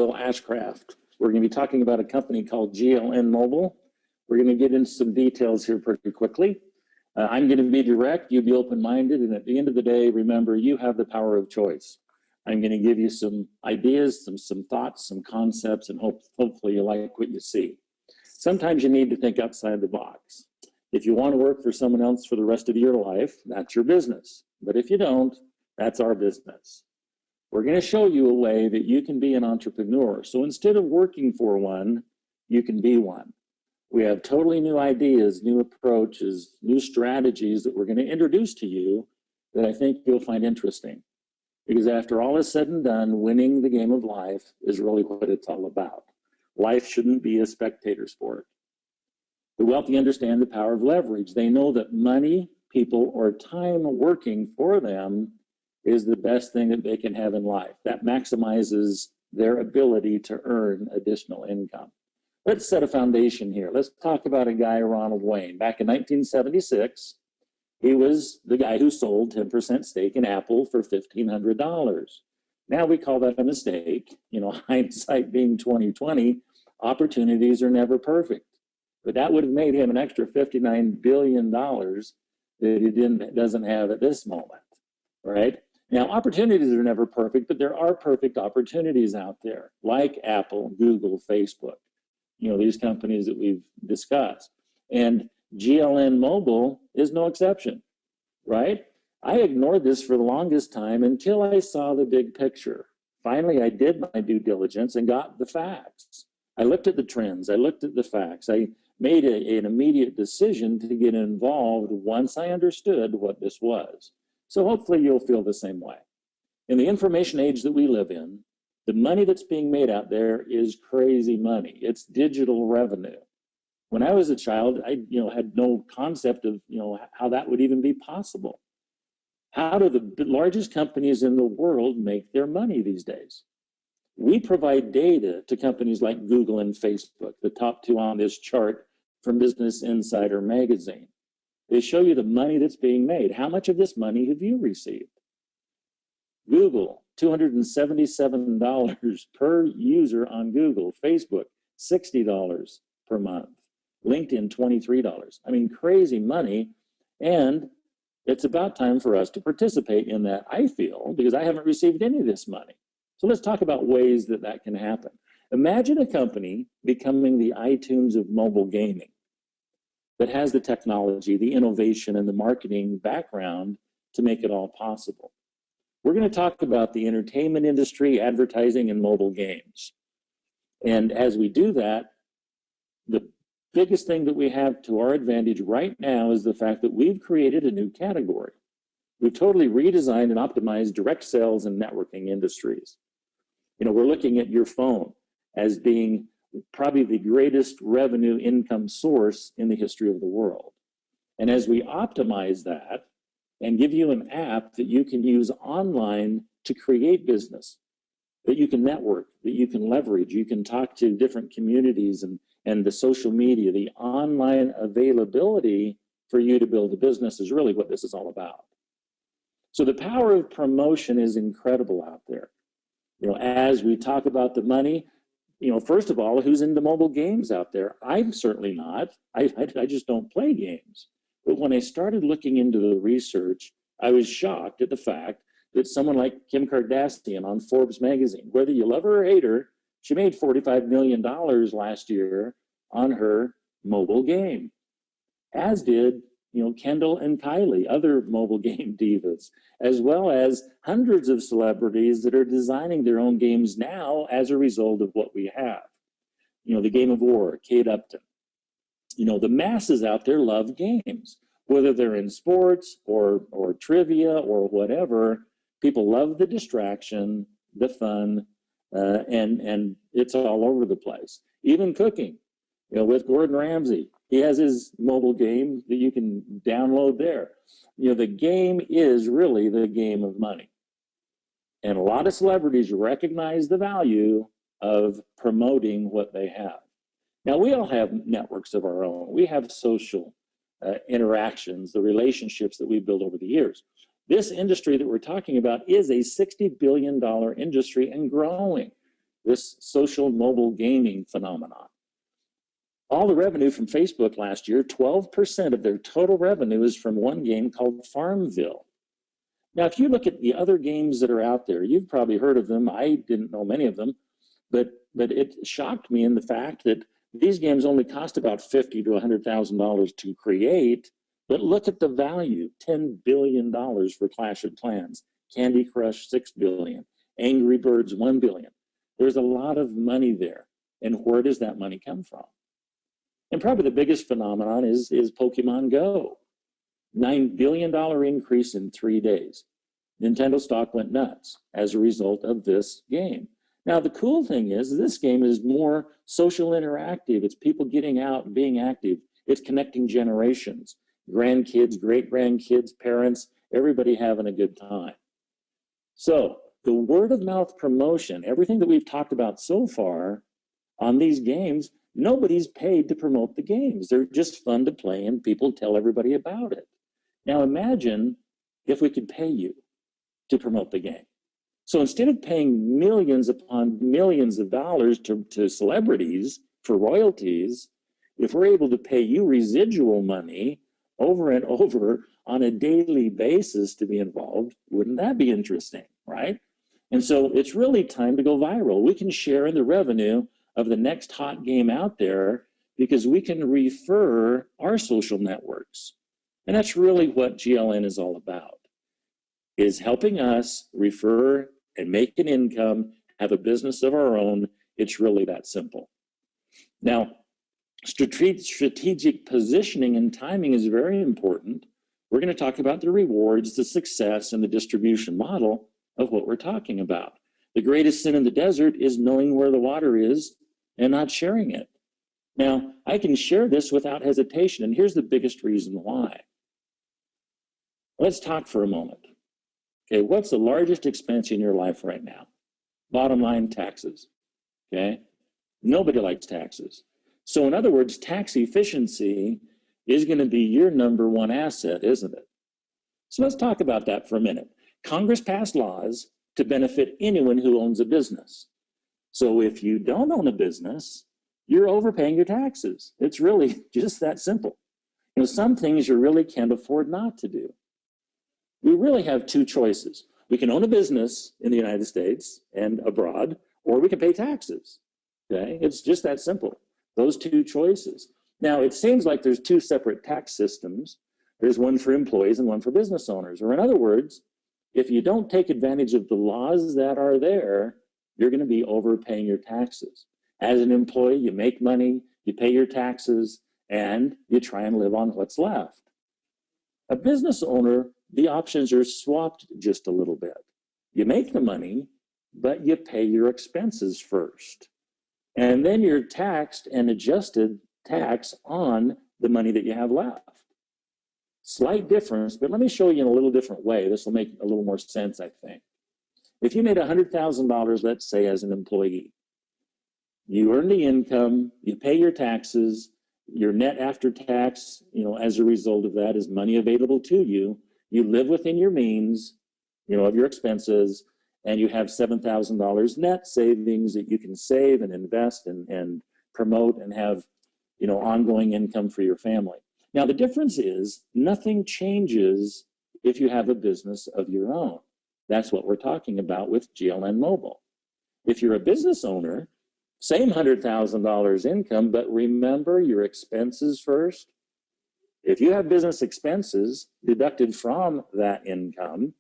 Bill Ashcraft. We're going to be talking about a company called GLN Mobile. We're going to get into some details here pretty quickly. I'm going to be direct, you be open-minded, and at the end of the day, remember, you have the power of choice. I'm going to give you some ideas, some thoughts, some concepts, and hopefully you like what you see. Sometimes you need to think outside the box. If you want to work for someone else for the rest of your life, that's your business. But if you don't, that's our business. We're going to show you a way that you can be an entrepreneur. So instead of working for one, you can be one. We have totally new ideas, new approaches, new strategies that we're going to introduce to you that I think you'll find interesting. Because after all is said and done, winning the game of life is really what it's all about. Life shouldn't be a spectator sport. The wealthy understand the power of leverage. They know that money, people, or time working for them is the best thing that they can have in life. That maximizes their ability to earn additional income. Let's set a foundation here. Let's talk about a guy, Ronald Wayne. Back in 1976, he was the guy who sold 10% stake in Apple for $1,500. Now we call that a mistake. You know, hindsight being 2020, opportunities are never perfect. But that would have made him an extra $59 billion that he doesn't have at this moment, right? Now, opportunities are never perfect, but there are perfect opportunities out there, like Apple, Google, Facebook. You know, these companies that we've discussed. And GLN Mobile is no exception, right? I ignored this for the longest time until I saw the big picture. Finally, I did my due diligence and got the facts. I looked at the trends. I looked at the facts. I made an immediate decision to get involved once I understood what this was. So hopefully you'll feel the same way. In the information age that we live in, the money that's being made out there is crazy money. It's digital revenue. When I was a child, I had no concept of how that would even be possible. How do the largest companies in the world make their money these days? We provide data to companies like Google and Facebook, the top two on this chart from Business Insider magazine. They show you the money that's being made. How much of this money have you received? Google, $277 per user on Google. Facebook, $60 per month. LinkedIn, $23. I mean, crazy money. And it's about time for us to participate in that, I feel, because I haven't received any of this money. So let's talk about ways that that can happen. Imagine a company becoming the iTunes of mobile gaming that has the technology, the innovation, and the marketing background to make it all possible. We're going to talk about the entertainment industry, advertising, and mobile games. And as we do that, the biggest thing that we have to our advantage right now is the fact that we've created a new category. We've totally redesigned and optimized direct sales and networking industries. You know, we're looking at your phone as being probably the greatest revenue income source in the history of the world. And as we optimize that and give you an app that you can use online to create business, that you can network, that you can leverage, you can talk to different communities and the social media, the online availability for you to build a business is really what this is all about. So the power of promotion is incredible out there. You know, as we talk about the money, you know, first of all, who's into mobile games out there? I'm certainly not. I just don't play games. But when I started looking into the research, I was shocked at the fact that someone like Kim Kardashian on Forbes magazine, whether you love her or hate her, she made $45 million last year on her mobile game, as did, you know, Kendall and Kylie, other mobile game divas, as well as hundreds of celebrities that are designing their own games now as a result of what we have. You know, the Game of War, Kate Upton. You know, the masses out there love games, whether they're in sports or trivia or whatever. People love the distraction, the fun, and it's all over the place. Even cooking, you know, with Gordon Ramsay. He has his mobile game that you can download there. You know, the game is really the game of money. And a lot of celebrities recognize the value of promoting what they have. Now, we all have networks of our own. We have social interactions, the relationships that we build over the years. This industry that we're talking about is a $60 billion industry and growing. this social mobile gaming phenomenon. All the revenue from Facebook last year, 12% of their total revenue is from one game called Farmville. Now, if you look at the other games that are out there, you've probably heard of them. I didn't know many of them, but it shocked me in the fact that these games only cost about $50,000 to $100,000 to create, but look at the value, $10 billion for Clash of Clans, Candy Crush, $6 billion, Angry Birds, $1 billion. There's a lot of money there. And where does that money come from? And probably the biggest phenomenon is Pokemon Go. $9 billion increase in 3 days. Nintendo stock went nuts as a result of this game. Now, the cool thing is this game is more social interactive. It's people getting out and being active. It's connecting generations, grandkids, great-grandkids, parents, everybody having a good time. So the word of mouth promotion, everything that we've talked about so far on these games, nobody's paid to promote the games. They're just fun to play and people tell everybody about it. Now imagine if we could pay you to promote the game. So instead of paying millions upon millions of dollars to celebrities for royalties, if we're able to pay you residual money over and over on a daily basis to be involved, wouldn't that be interesting, right? And so it's really time to go viral. We can share in the revenue of the next hot game out there because we can refer our social networks. And that's really what GLN is all about, is helping us refer and make an income, have a business of our own. It's really that simple. Now, strategic positioning and timing is very important. We're going to talk about the rewards, the success, and the distribution model of what we're talking about. The greatest sin in the desert is knowing where the water is and not sharing it. Now, I can share this without hesitation, and here's the biggest reason why. Let's talk for a moment. Okay, what's the largest expense in your life right now? Bottom line, taxes. Okay, nobody likes taxes. So in other words, tax efficiency is going to be your number one asset, isn't it? So let's talk about that for a minute. Congress passed laws to benefit anyone who owns a business. So if you don't own a business, you're overpaying your taxes. It's really just that simple. You know, some things you really can't afford not to do. We really have two choices. We can own a business in the United States and abroad, or we can pay taxes. Okay, it's just that simple. Those two choices. Now, it seems like there's two separate tax systems. There's one for employees and one for business owners. Or in other words, if you don't take advantage of the laws that are there, you're going to be overpaying your taxes. As an employee, you make money, you pay your taxes, and you try and live on what's left. A business owner, the options are swapped just a little bit. You make the money, but you pay your expenses first. And then you're taxed and adjusted tax on the money that you have left. Slight difference, but let me show you in a little different way. This will make a little more sense, I think. If you made $100,000, let's say, as an employee, you earn the income, you pay your taxes, your net after tax, as a result of that is money available to you. You live within your means, of your expenses, and you have $7,000 net savings that you can save and invest and promote and have, ongoing income for your family. Now, the difference is nothing changes if you have a business of your own. That's what we're talking about with GLN Mobile. If you're a business owner, same $100,000 income, but remember your expenses first. If you have business expenses deducted from that income,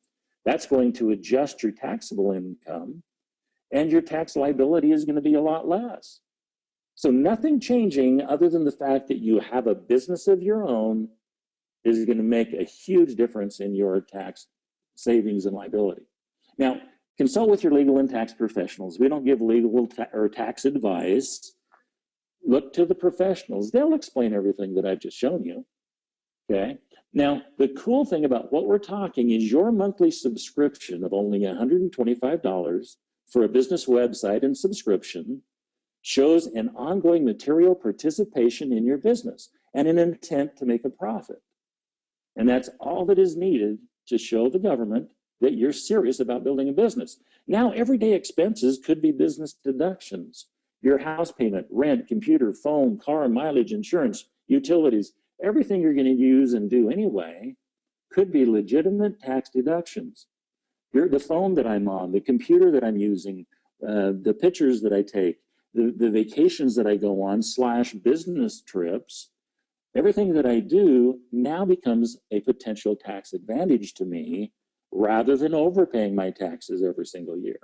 that's going to adjust your taxable income, and your tax liability is going to be a lot less. So nothing changing other than the fact that you have a business of your own is going to make a huge difference in your tax savings and liability. Now, consult with your legal and tax professionals. We don't give legal or tax advice. Look to the professionals. They'll explain everything that I've just shown you. Okay. Now, the cool thing about what we're talking is your monthly subscription of only $125 for a business website and subscription shows an ongoing material participation in your business and an intent to make a profit. And that's all that is needed to show the government that you're serious about building a business. Now, everyday expenses could be business deductions. Your house payment, rent, computer, phone, car, mileage, insurance, utilities, everything you're going to use and do anyway could be legitimate tax deductions. The phone that I'm on, the computer that I'm using, the pictures that I take, the vacations that I go on / business trips, everything that I do now becomes a potential tax advantage to me rather than overpaying my taxes every single year.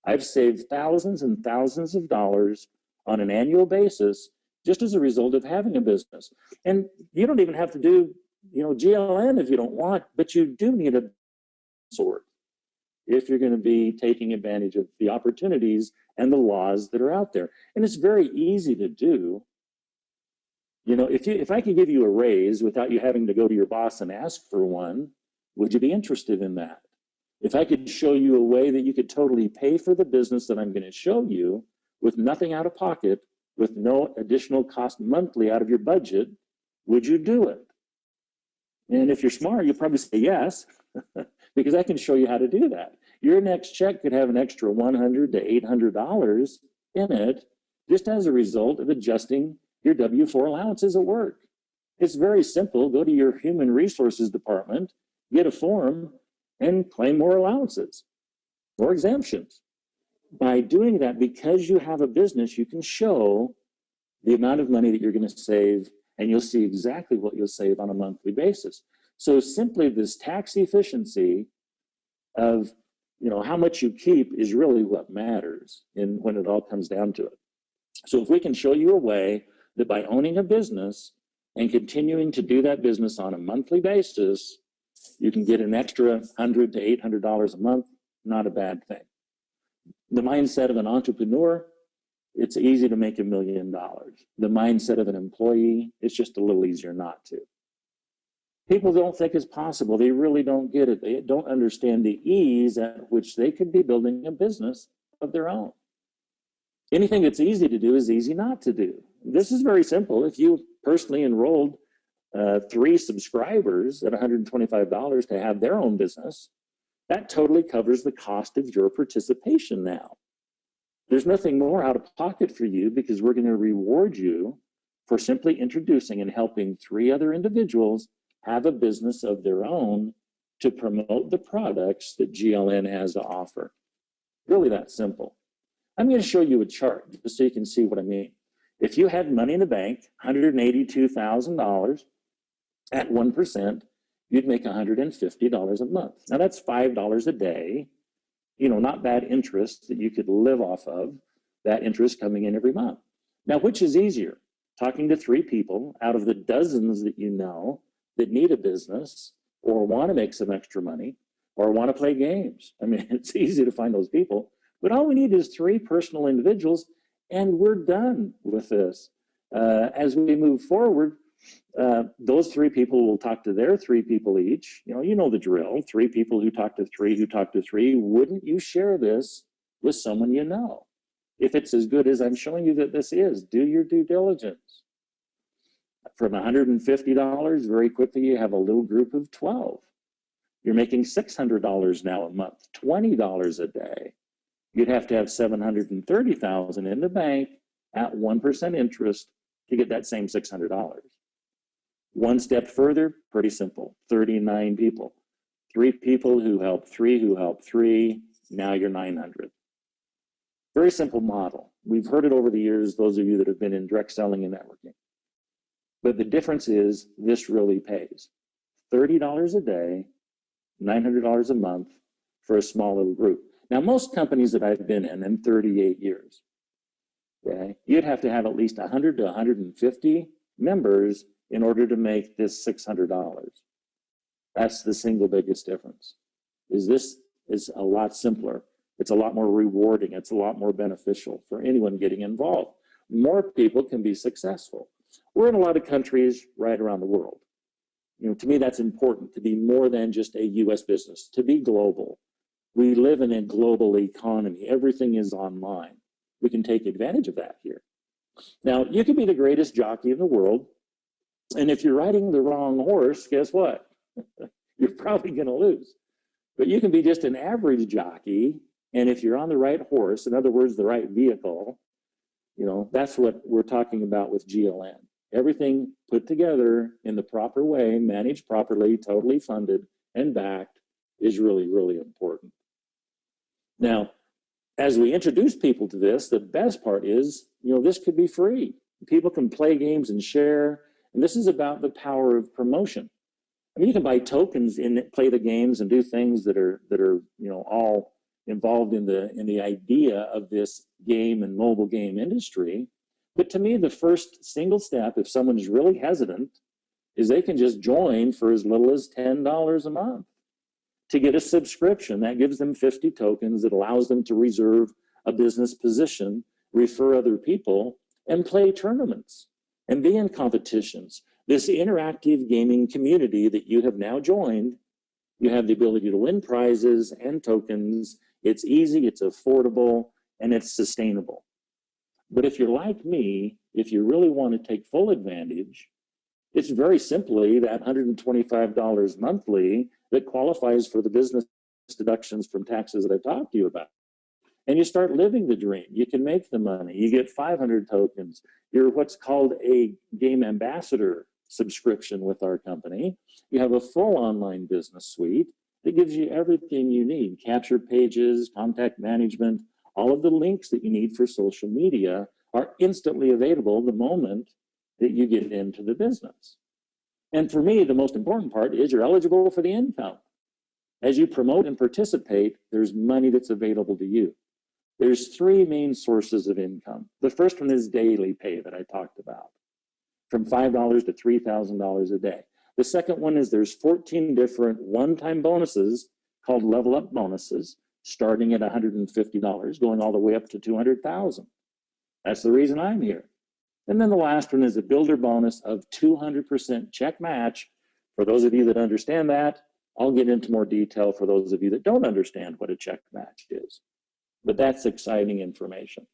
I've saved thousands and thousands of dollars on an annual basis just as a result of having a business. And you don't even have to do, GLN if you don't want, but you do need a sort if you're going to be taking advantage of the opportunities and the laws that are out there. And it's very easy to do. If I could give you a raise without you having to go to your boss and ask for one, would you be interested in that? If I could show you a way that you could totally pay for the business that I'm going to show you with nothing out of pocket, with no additional cost monthly out of your budget, would you do it? And if you're smart, you'll probably say yes, because I can show you how to do that. Your next check could have an extra $100 to $800 in it, just as a result of adjusting your W-4 allowances at work. It's very simple. Go to your human resources department, get a form, and claim more allowances or exemptions. By doing that, because you have a business, you can show the amount of money that you're going to save, and you'll see exactly what you'll save on a monthly basis. So simply this tax efficiency of how much you keep is really what matters when it all comes down to it. So if we can show you a way that by owning a business and continuing to do that business on a monthly basis, you can get an extra $100 to $800 a month, not a bad thing. The mindset of an entrepreneur, it's easy to make $1 million. The mindset of an employee, it's just a little easier not to. People don't think it's possible. They really don't get it. They don't understand the ease at which they could be building a business of their own. Anything that's easy to do is easy not to do. This is very simple. If you personally enrolled 3 subscribers at $125 to have their own business, that totally covers the cost of your participation now. There's nothing more out of pocket for you because we're going to reward you for simply introducing and helping 3 other individuals have a business of their own to promote the products that GLN has to offer. Really that simple. I'm going to show you a chart just so you can see what I mean. If you had money in the bank, $182,000 at 1%, you'd make $150 a month. Now that's $5 a day, not bad interest that you could live off of, that interest coming in every month. Now, which is easier? Talking to 3 people out of the dozens that you know that need a business or want to make some extra money or want to play games. I mean, it's easy to find those people, but all we need is 3 personal individuals and we're done with this. As we move forward, those 3 people will talk to their 3 people each. You know the drill. 3 people who talk to 3 who talk to 3. Wouldn't you share this with someone you know? If it's as good as I'm showing you that this is, do your due diligence. From $150, very quickly you have a little group of 12. You're making $600 now a month, $20 a day. You'd have to have $730,000 in the bank at 1% interest to get that same $600. One step further, pretty simple, 39 people. 3 people who help 3 who help 3, now you're 900. Very simple model. We've heard it over the years, those of you that have been in direct selling and networking. But the difference is this really pays. $30 a day, $900 a month for a small little group. Now, most companies that I've been in 38 years, okay, you'd have to have at least 100 to 150 members in order to make this $600. That's the single biggest difference. This is a lot simpler. It's a lot more rewarding. It's a lot more beneficial for anyone getting involved. More people can be successful. We're in a lot of countries right around the world. To me, that's important to be more than just a U.S. business, to be global. We live in a global economy. Everything is online. We can take advantage of that here. Now, you can be the greatest jockey in the world, and if you're riding the wrong horse, guess what? You're probably going to lose. But you can be just an average jockey And if you're on the right horse, in other words, the right vehicle, you know, that's what we're talking about with GLN. Everything put together in the proper way, managed properly, totally funded and backed is really, really important. Now, as we introduce people to this, the best part is, you know, this could be free. People can play games and share. And this is about the power of promotion. I mean, you can buy tokens and play the games and do things that are you know, all involved in the idea of this game and mobile game industry. But to me, the first single step, if someone is really hesitant, is they can just join for as little as $10 a month to get a subscription. That gives them 50 tokens. That allows them to reserve a business position, refer other people, and play tournaments and be in competitions. This interactive gaming community that you have now joined, you have the ability to win prizes and tokens. It's easy, it's affordable, and it's sustainable. But if you're like me, if you really want to take full advantage, it's very simply that $125 monthly that qualifies for the business deductions from taxes that I've talked to you about. And you start living the dream. You can make the money. You get 500 tokens. You're what's called a game ambassador subscription with our company. You have a full online business suite that gives you everything you need: capture pages, contact management, all of the links that you need for social media are instantly available the moment that you get into the business. And for me, the most important part is you're eligible for the income. As you promote and participate, there's money that's available to you. There's three main sources of income. The first one is daily pay that I talked about, from $5 to $3,000 a day. The second one is there's 14 different one-time bonuses called level up bonuses, starting at $150, going all the way up to $200,000. That's the reason I'm here. And then the last one is a builder bonus of 200% check match. For those of you that understand that, I'll get into more detail for those of you that don't understand what a check match is. But that's exciting information.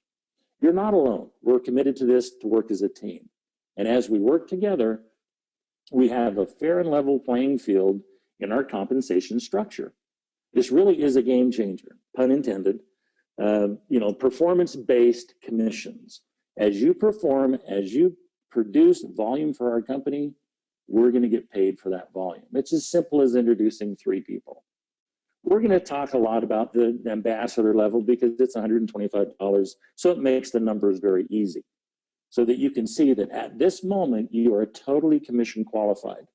You're not alone. We're committed to this to work as a team. And as we work together, we have a fair and level playing field in our compensation structure. This really is a game changer, pun intended. You know, performance-based commissions. As you perform, as you produce volume for our company, we're going to get paid for that volume. It's as simple as introducing 3 people. We're going to talk a lot about the ambassador level because it's $125, so it makes the numbers very easy, so that you can see that at this moment, you are totally commission qualified.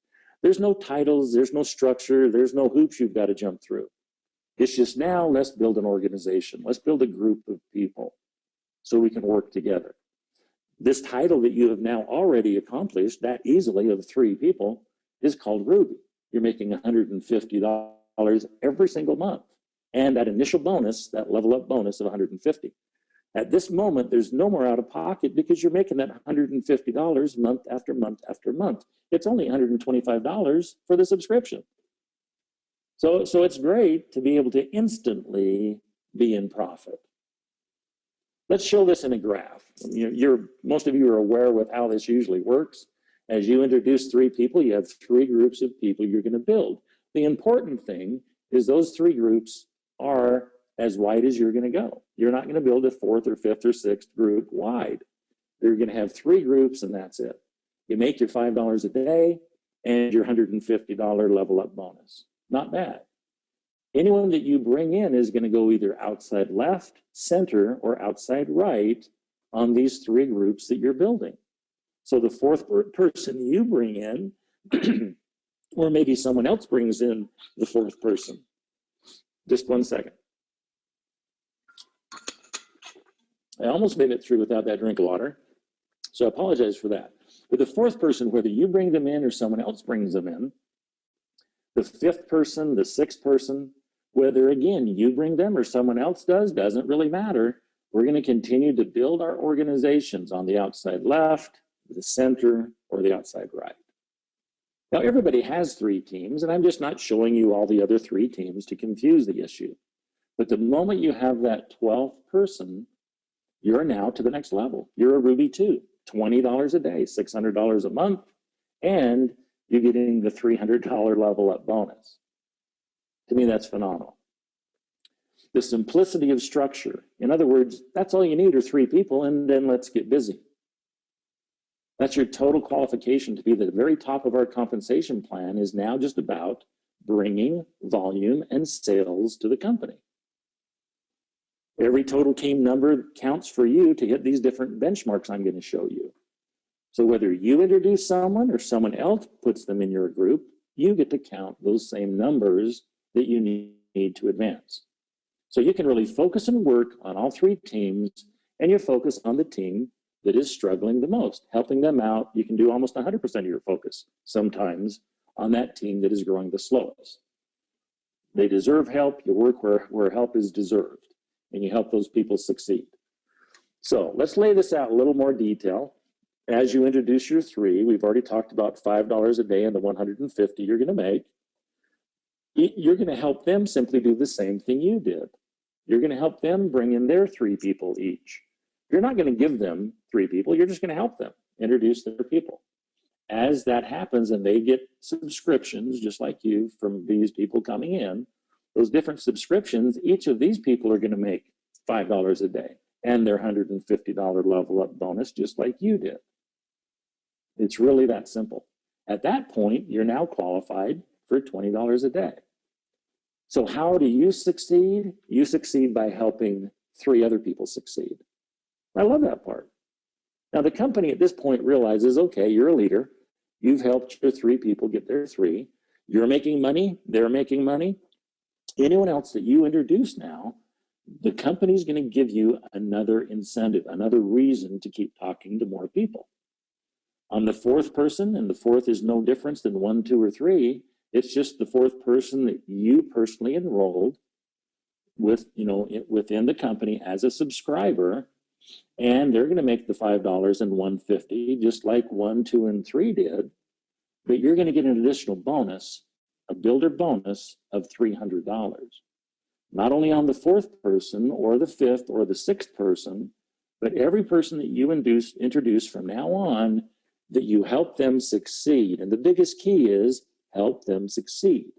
There's no titles, there's no structure, there's no hoops you've got to jump through. It's just now, let's build an organization. Let's build a group of people so we can work together. This title that you have now already accomplished that easily of 3 people is called Ruby. You're making $150 every single month. And that initial bonus, that level up bonus of $150. At this moment, there's no more out of pocket because you're making that $150 month after month after month. It's only $125 for the subscription. So it's great to be able to instantly be in profit. Let's show this in a graph. Most of you are aware with how this usually works. As you introduce 3 people, you have 3 groups of people you're going to build. The important thing is those 3 groups are as wide as you're going to go. You're not going to build a 4th or 5th or 6th group wide. You're going to have 3 groups and that's it. You make your $5 a day and your $150 level up bonus. Not bad. Anyone that you bring in is going to go either outside left, center, or outside right on these 3 groups that you're building. So the 4th person you bring in, or maybe someone else brings in the 4th person. Just 1 second. I almost made it through without that drink of water, so I apologize for that. But the 4th person, whether you bring them in or someone else brings them in, the 5th person, the 6th person, whether again you bring them or someone else does, doesn't really matter. We're going to continue to build our organizations on the outside left, the center, or the outside right. Now everybody has 3 teams, and I'm just not showing you all the other 3 teams to confuse the issue. But the moment you have that 12th person, you're now to the next level. You're a Ruby 2, $20 a day, $600 a month, and you're getting the $300 level up bonus. To me, that's phenomenal. The simplicity of structure. In other words, that's all you need are 3 people, and then let's get busy. That's your total qualification to be the very top of our compensation plan is now just about bringing volume and sales to the company. Every total team number counts for you to hit these different benchmarks I'm going to show you. So whether you introduce someone or someone else puts them in your group, you get to count those same numbers that you need to advance. So you can really focus and work on all 3 teams, and you focus on the team that is struggling the most, helping them out. You can do almost 100% of your focus sometimes on that team that is growing the slowest. They deserve help. You work where help is deserved, and you help those people succeed. So let's lay this out in a little more detail. As you introduce your 3, we've already talked about $5 a day and the $150 you're going to make. You're going to help them simply do the same thing you did. You're going to help them bring in their 3 people each. You're not going to give them 3 people. You're just going to help them introduce their people. As that happens and they get subscriptions, just like you, from these people coming in, those different subscriptions, each of these people are going to make $5 a day and their $150 level up bonus, just like you did. It's really that simple. At that point, you're now qualified for $20 a day. So how do you succeed? You succeed by helping 3 other people succeed. I love that part. Now the company at this point realizes, okay, you're a leader. You've helped your 3 people get their 3. You're making money. They're making money. Anyone else that you introduce now, the company's going to give you another incentive, another reason to keep talking to more people. On the 4th person, and the 4th is no difference than 1, 2, or 3, it's just the 4th person that you personally enrolled with, within the company as a subscriber, and they're going to make the $5 and $150, just like 1, 2, and 3 did, but you're going to get an additional bonus, a builder bonus of $300. Not only on the 4th person or the 5th or the 6th person, but every person that you introduce from now on, that you help them succeed. And the biggest key is help them succeed.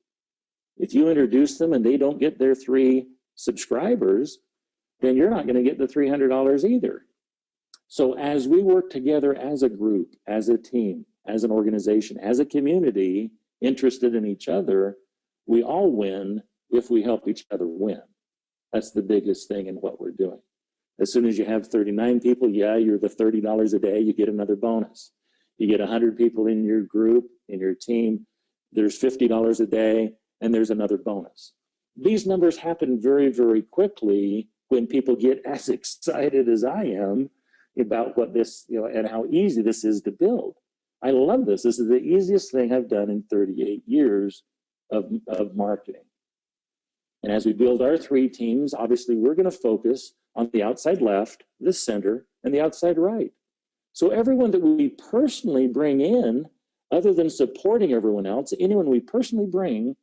If you introduce them and they don't get their 3 subscribers, then you're not going to get the $300 either. So as we work together as a group, as a team, as an organization, as a community interested in each other, we all win if we help each other win. That's the biggest thing in what we're doing. As soon as you have 39 people, yeah, you're the $30 a day, you get another bonus. You get 100 people in your group, in your team, there's $50 a day, and there's another bonus. These numbers happen very, very quickly when people get as excited as I am about what this, and how easy this is to build. I love this. This is the easiest thing I've done in 38 years of marketing. And as we build our 3 teams, obviously we're going to focus on the outside left, the center, and the outside right. So everyone that we personally bring in, other than supporting everyone else, anyone we personally bring,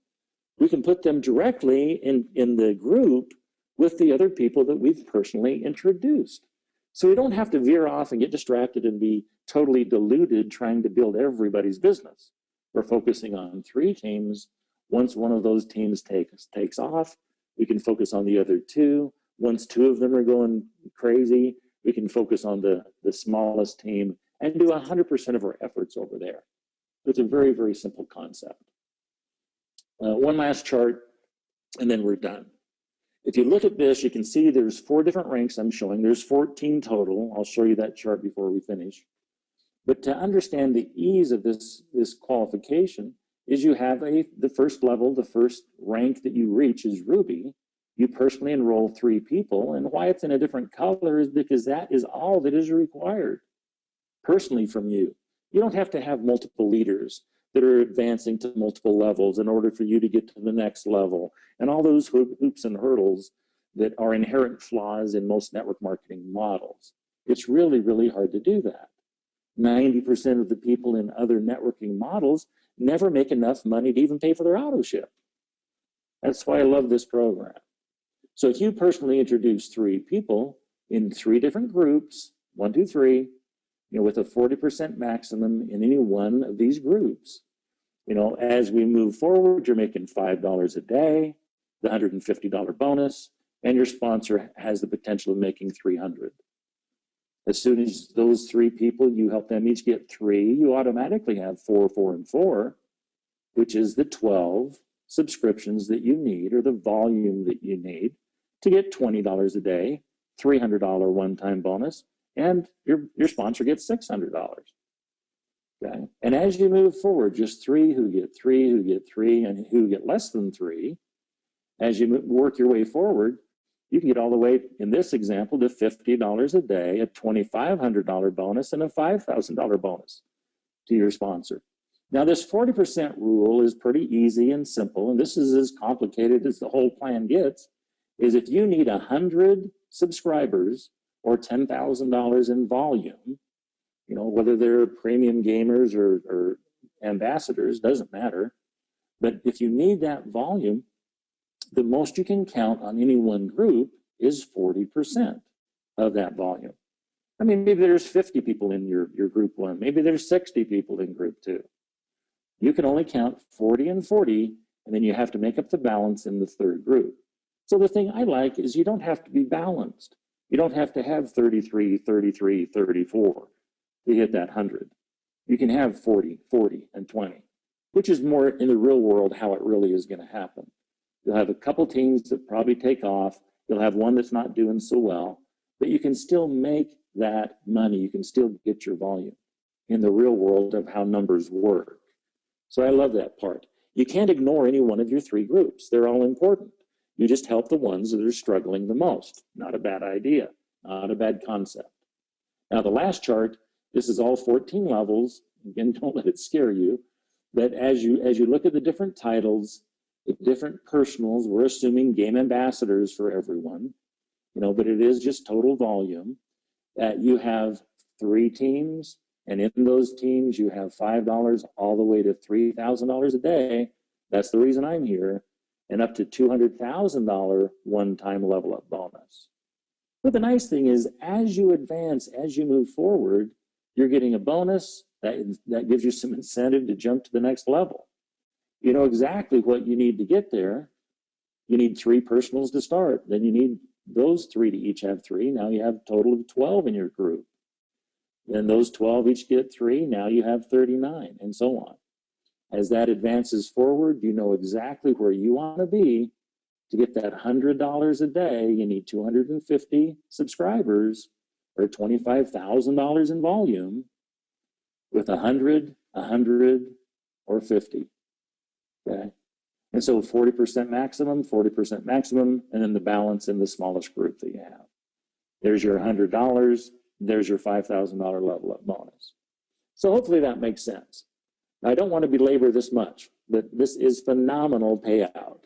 we can put them directly in the group with the other people that we've personally introduced. So we don't have to veer off and get distracted and be totally deluded trying to build everybody's business. We're focusing on 3 teams. Once one of those teams takes off, we can focus on the other 2. Once 2 of them are going crazy, we can focus on the smallest team and do 100% of our efforts over there. It's a very, very simple concept. One last chart, and then we're done. If you look at this, you can see there's 4 different ranks I'm showing. There's 14 total. I'll show you that chart before we finish. But to understand the ease of this qualification is you have the first level, the first rank that you reach is Ruby. You personally enroll 3 people, and why it's in a different color is because that is all that is required personally from you. You don't have to have multiple leaders that are advancing to multiple levels in order for you to get to the next level, and all those hoops and hurdles that are inherent flaws in most network marketing models. It's really, really hard to do that. 90% of the people in other networking models never make enough money to even pay for their auto ship. That's why I love this program. So if you personally introduce 3 people in 3 different groups, 1, 2, 3, with a 40% maximum in any one of these groups, as we move forward, you're making $5 a day, the $150 bonus, and your sponsor has the potential of making 300. As soon as those 3 people, you help them each get 3, you automatically have 4, 4, and 4, which is the 12 subscriptions that you need, or the volume that you need, to get $20 a day, $300 one-time bonus, and your sponsor gets $600. Okay? And as you move forward, just 3 who get 3, who get 3, and who get less than 3, as you work your way forward, you can get all the way, in this example, to $50 a day, a $2,500 bonus, and a $5,000 bonus to your sponsor. Now, this 40% rule is pretty easy and simple, and this is as complicated as the whole plan gets, is if you need 100 subscribers or $10,000 in volume, you know, whether they're premium gamers or ambassadors, doesn't matter, but if you need that volume, the most you can count on any one group is 40% of that volume. I mean, maybe there's 50 people in your group 1, maybe there's 60 people in group 2. You can only count 40 and 40, and then you have to make up the balance in the 3rd group. So the thing I like is you don't have to be balanced. You don't have to have 33, 33, 34 to hit that 100. You can have 40, 40, and 20, which is more in the real world how it really is going to happen. You'll have a couple teams that probably take off. You'll have one that's not doing so well, but you can still make that money. You can still get your volume in the real world of how numbers work. So I love that part. You can't ignore any one of your 3 groups. They're all important. You just help the ones that are struggling the most. Not a bad idea, not a bad concept. Now the last chart, this is all 14 levels. Again, don't let it scare you. But as you look at the different titles, the different personals, we're assuming game ambassadors for everyone, you know, but it is just total volume. You have 3 teams, and in those teams you have $5 all the way to $3,000 a day. That's the reason I'm here, and up to $200,000 one-time level up bonus. But the nice thing is, as you advance, as you move forward, you're getting a bonus that gives you some incentive to jump to the next level. You know exactly what you need to get there. You need 3 personals to start. Then you need those 3 to each have 3. Now you have a total of 12 in your group. Then those 12 each get 3. Now you have 39, and so on. As that advances forward, you know exactly where you want to be. To get that $100 a day, you need 250 subscribers, or $25,000 in volume, with 100, 100, or 50. Okay, and so 40% maximum, and then the balance in the smallest group that you have. There's your $100, there's your $5,000 level up bonus. So hopefully that makes sense. Now, I don't want to belabor this much, but this is phenomenal payout.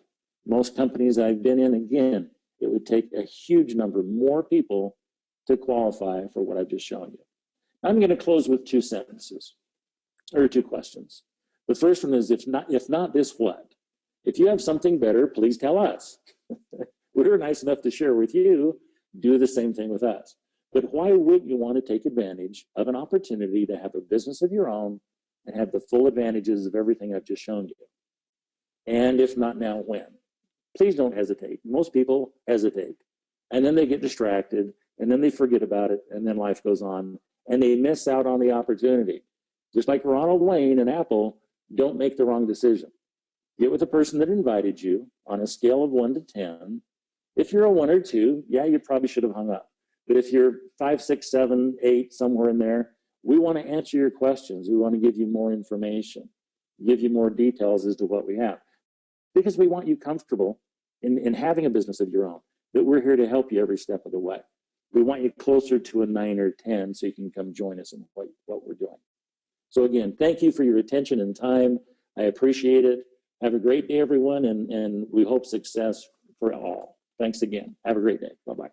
Most companies I've been in, again, it would take a huge number more people to qualify for what I've just shown you. I'm going to close with 2 sentences, or 2 questions. The first one is, if not this, what? If you have something better, please tell us. We're nice enough to share with you. Do the same thing with us. But why wouldn't you want to take advantage of an opportunity to have a business of your own and have the full advantages of everything I've just shown you? And if not now, when? Please don't hesitate. Most people hesitate, and then they get distracted, and then they forget about it, and then life goes on, and they miss out on the opportunity. Just like Ronald Wayne and Apple, don't make the wrong decision. Get with the person that invited you on a scale of 1 to 10. If you're a 1 or 2, yeah, you probably should have hung up. But if you're 5, 6, 7, 8, somewhere in there, we want to answer your questions. We want to give you more information, give you more details as to what we have. Because we want you comfortable in having a business of your own, that we're here to help you every step of the way. We want you closer to a 9 or 10 so you can come join us in what we're doing. So again, thank you for your attention and time. I appreciate it. Have a great day, everyone, and we hope success for all. Thanks again. Have a great day. Bye-bye.